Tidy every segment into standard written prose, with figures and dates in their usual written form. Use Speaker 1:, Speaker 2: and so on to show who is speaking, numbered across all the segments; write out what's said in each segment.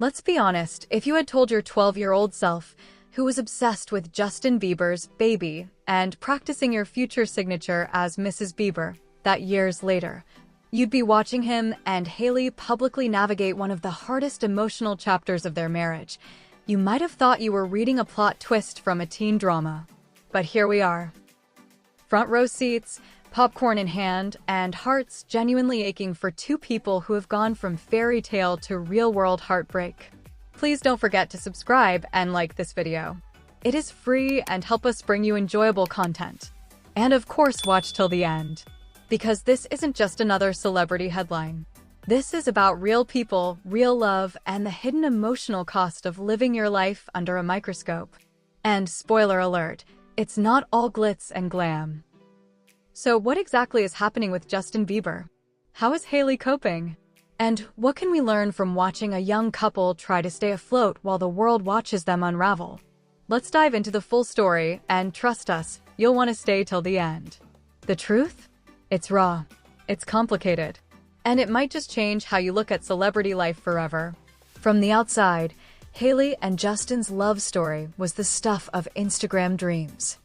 Speaker 1: Let's be honest, if you had told your 12-year-old self, who was obsessed with Justin Bieber's Baby and practicing your future signature as Mrs. Bieber, that years later, you'd be watching him and Hailey publicly navigate one of the hardest emotional chapters of their marriage, you might have thought you were reading a plot twist from a teen drama. But here we are. Front row seats, popcorn in hand, and hearts genuinely aching for two people who have gone from fairy tale to real-world heartbreak. Please don't forget to subscribe and like this video. It is free and help us bring you enjoyable content. And of course, watch till the end. Because this isn't just another celebrity headline. This is about real people, real love, and the hidden emotional cost of living your life under a microscope. And spoiler alert, it's not all glitz and glam. So what exactly is happening with Justin Bieber? How is Hailey coping? And what can we learn from watching a young couple try to stay afloat while the world watches them unravel? Let's dive into the full story, and trust us, you'll want to stay till the end. The truth? It's raw. It's complicated. And it might just change how you look at celebrity life forever. From the outside, Hailey and Justin's love story was the stuff of Instagram dreams.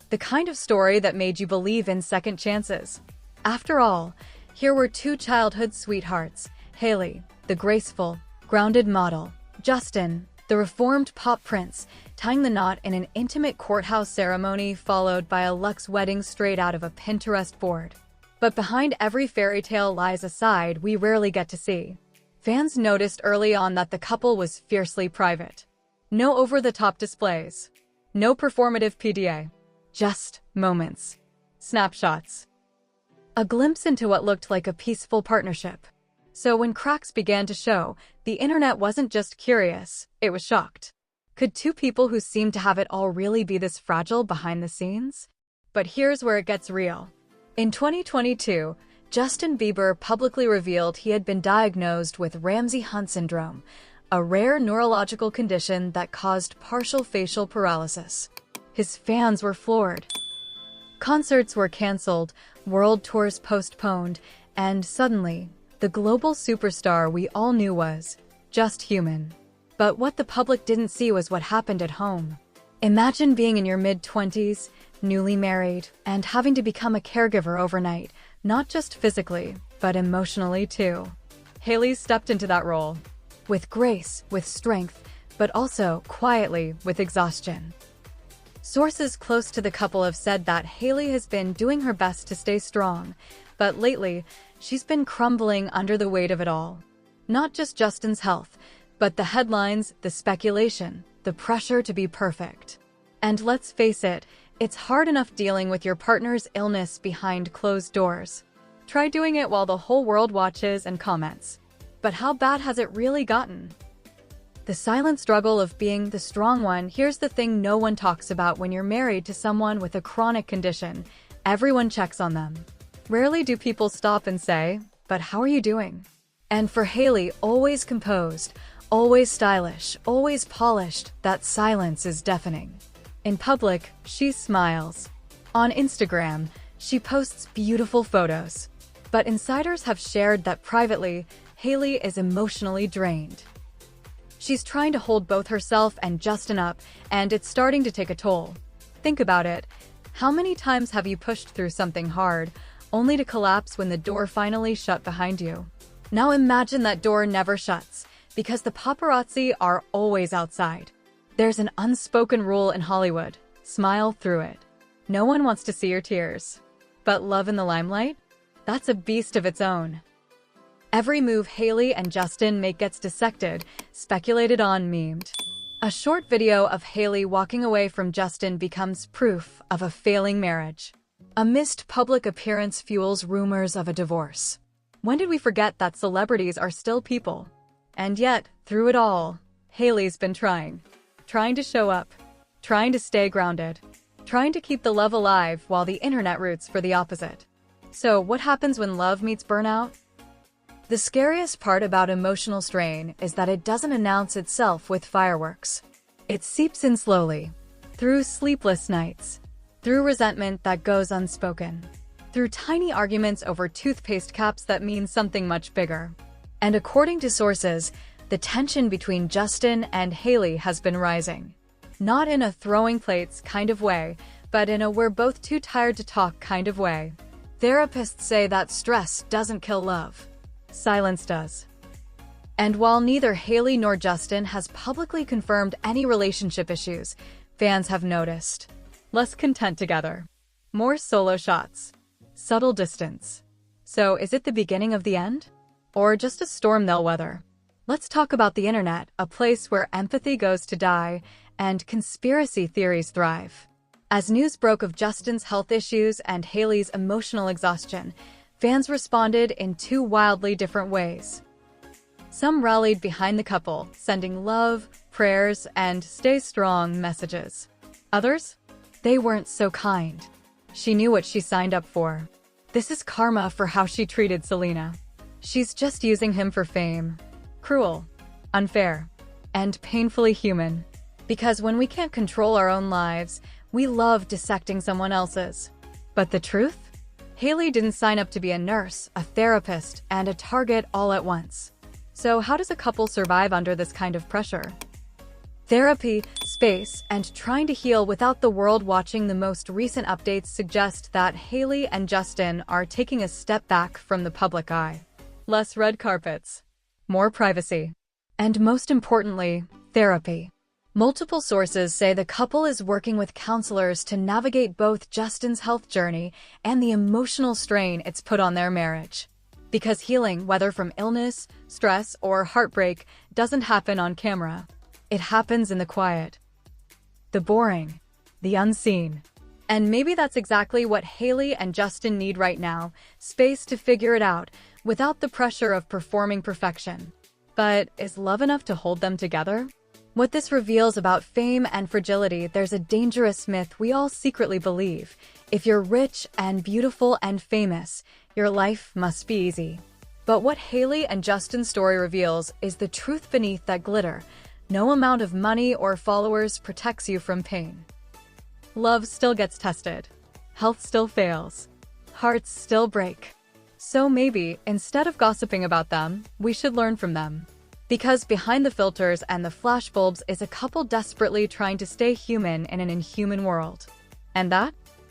Speaker 1: The kind of story that made you believe in second chances. After all, here were two childhood sweethearts, Hailey, the graceful, grounded model, Justin, the reformed pop prince, tying the knot in an intimate courthouse ceremony followed by a luxe wedding straight out of a Pinterest board. But behind every fairy tale lies a side we rarely get to see. Fans noticed early on that the couple was fiercely private. No over-the-top displays. No performative PDA. Just moments. Snapshots. A glimpse into what looked like a peaceful partnership. So when cracks began to show, the internet wasn't just curious, it was shocked. Could two people who seemed to have it all really be this fragile behind the scenes? But here's where it gets real. In 2022, Justin Bieber publicly revealed he had been diagnosed with Ramsay-Hunt syndrome, a rare neurological condition that caused partial facial paralysis. His fans were floored. Concerts were canceled, world tours postponed, and suddenly, the global superstar we all knew was just human. But what the public didn't see was what happened at home. Imagine being in your mid-20s, newly married, and having to become a caregiver overnight, not just physically, but emotionally too. Hailey stepped into that role. With grace, with strength, but also, quietly, with exhaustion. Sources close to the couple have said that Hailey has been doing her best to stay strong, but lately, she's been crumbling under the weight of it all. Not just Justin's health, but the headlines, the speculation, the pressure to be perfect. And let's face it, it's hard enough dealing with your partner's illness behind closed doors. Try doing it while the whole world watches and comments. But how bad has it really gotten? The silent struggle of being the strong one. Here's the thing no one talks about when you're married to someone with a chronic condition. Everyone checks on them. Rarely do people stop and say, "But how are you doing?" And for Hailey, always composed, always stylish, always polished, that silence is deafening. In public, she smiles. On Instagram, she posts beautiful photos. But insiders have shared that privately, Hailey is emotionally drained. She's trying to hold both herself and Justin up, and it's starting to take a toll. Think about it. How many times have you pushed through something hard, only to collapse when the door finally shut behind you? Now imagine that door never shuts, because the paparazzi are always outside. There's an unspoken rule in Hollywood: smile through it. No one wants to see your tears. But love in the limelight? That's a beast of its own. Every move Hailey and Justin make gets dissected, speculated on, memed. A short video of Hailey walking away from Justin becomes proof of a failing marriage. A missed public appearance fuels rumors of a divorce. When did we forget that celebrities are still people? And yet, through it all, Hailey's been trying to show up, trying to stay grounded, trying to keep the love alive while the internet roots for the opposite. So what happens when love meets burnout? The scariest part about emotional strain is that it doesn't announce itself with fireworks. It seeps in slowly, through sleepless nights, through resentment that goes unspoken, through tiny arguments over toothpaste caps that mean something much bigger. And according to sources, The tension between Justin and Hailey has been rising. Not in a throwing plates kind of way, but in a we're both too tired to talk kind of way. Therapists say that stress doesn't kill love. Silence does. And while neither Hailey nor Justin has publicly confirmed any relationship issues, fans have noticed. Less content together. More solo shots. Subtle distance. So is it the beginning of the end? Or just a storm they'll weather? Let's talk about the internet, a place where empathy goes to die and conspiracy theories thrive. As news broke of Justin's health issues and Hailey's emotional exhaustion, fans responded in two wildly different ways. Some rallied behind the couple, sending love, prayers, and stay strong messages. Others? They weren't so kind. She knew what she signed up for. This is karma for how she treated Selena. She's just using him for fame. Cruel, unfair, and painfully human. Because when we can't control our own lives, we love dissecting someone else's. But the truth? Hailey didn't sign up to be a nurse, a therapist, and a target all at once. So how does a couple survive under this kind of pressure? Therapy, space, and trying to heal without the world watching. The most recent updates suggest that Hailey and Justin are taking a step back from the public eye. Less red carpets. More privacy. And most importantly, therapy. Multiple sources say the couple is working with counselors to navigate both Justin's health journey and the emotional strain it's put on their marriage. Because healing, whether from illness, stress, or heartbreak, doesn't happen on camera. It happens in the quiet. The boring. The unseen. And maybe that's exactly what Hailey and Justin need right now, space to figure it out, without the pressure of performing perfection. But is love enough to hold them together? What this reveals about fame and fragility, there's a dangerous myth we all secretly believe. If you're rich and beautiful and famous, your life must be easy. But what Hailey and Justin's story reveals is the truth beneath that glitter. No amount of money or followers protects you from pain. Love still gets tested. Health still fails. Hearts still break. So maybe, instead of gossiping about them, we should learn from them. Because behind the filters and the flashbulbs is a couple desperately trying to stay human in an inhuman world. And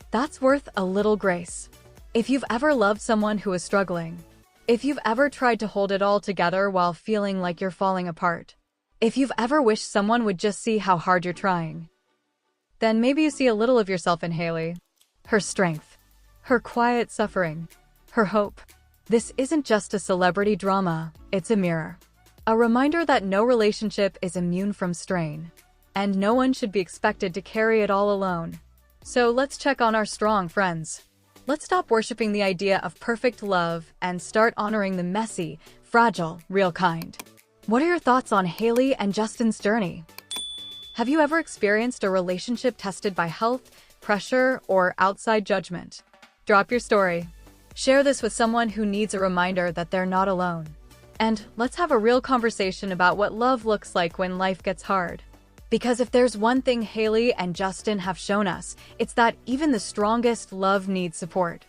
Speaker 1: that's worth a little grace. If you've ever loved someone who is struggling, if you've ever tried to hold it all together while feeling like you're falling apart, if you've ever wished someone would just see how hard you're trying, then maybe you see a little of yourself in Hailey. Her strength, her quiet suffering, her hope. This isn't just a celebrity drama, it's a mirror. A reminder that no relationship is immune from strain, and no one should be expected to carry it all alone. So let's check on our strong friends. Let's stop worshiping the idea of perfect love and start honoring the messy, fragile, real kind. What are your thoughts on Hailey and Justin's journey? Have you ever experienced a relationship tested by health, pressure, or outside judgment? Drop your story. Share this with someone who needs a reminder that they're not alone. And let's have a real conversation about what love looks like when life gets hard. Because if there's one thing Hailey and Justin have shown us, it's that even the strongest love needs support.